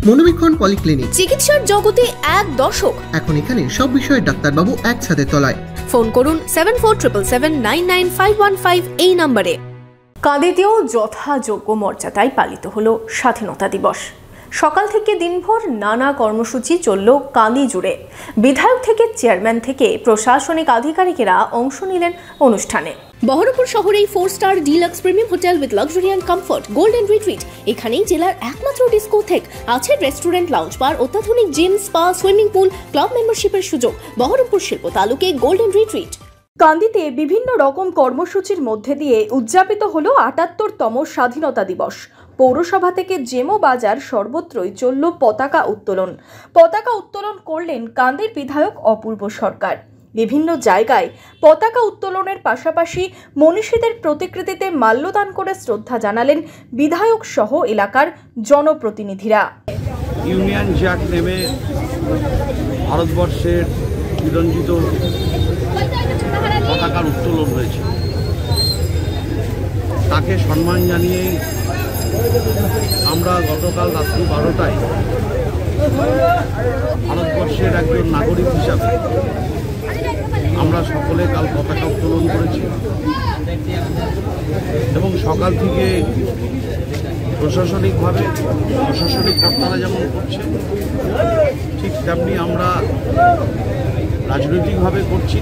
মনোবীক্ষণ polyclinic, চিকিৎসার জগতে এক দশক। এখন এখানে সব বিষয়ে ডাক্তারবাবু এক ছাদের তলায়। ফোন করুন 7477799515 এই নম্বরে। কাঁদিতেও যথাযোগ্য মর্যাদায় পালিত হলো স্বাধীনতা দিবস। সকাল থেকে দিনভর নানা কর্মসূচি চলল কাঁদি জুড়ে। বিধায়ক থেকে চেয়ারম্যান থেকে প্রশাসনিক আধিকারিকেরা অংশ নিলেন অনুষ্ঠানে। বহরমপুর শহরেই 4 star deluxe premium hotel with luxury and comfort golden retreat. এখানেই জেলার একমাত্র ডিস্কোথেক, আছে রেস্টুরেন্ট, লাউঞ্জ বার, অত্যাধুনিক gym, spa, swimming pool, club মেম্বারশিপের সুযোগ। বহরমপুর শিল্প তালুকে গোল্ডেন রিট্রিট। কান্দিতে বিভিন্ন রকম কর্মসূচির মধ্যে দিয়ে উদযাপিত হলো ৭৮তম স্বাধীনতা দিবস। পৌরসভা থেকে জেমো বাজার সর্বত্রই চলল পতাকা উত্তোলন। পতাকা উত্তোলন করলেন কান্দির বিধায়ক অপূর্ব সরকার। বিভিন্ন জায়গায় পতাকা উত্তোলনের পাশাপাশি মনীষীদের প্রতিকৃতিতে মাল্যদান করে শ্রদ্ধা জানালেন বিধায়ক সহ এলাকার জনপ্রতিনিধিরা। ইউনিয়ন জ্যাক নেমে ভারতবর্ষের বিরঞ্জিত পতাকার উত্তোলন হয়েছে, তাকে সম্মান জানিয়ে আমরা গতকাল রাত্রি 12টায় ভারতবর্ষের একজন নাগরিক হিসাবে আমরা সকলে কাল পতাকা উত্তোলন করেছি এবং সকাল থেকে প্রশাসনিক কর্তারা যেমন করছে ঠিক তেমনি আমরা রাজনৈতিকভাবে করছি।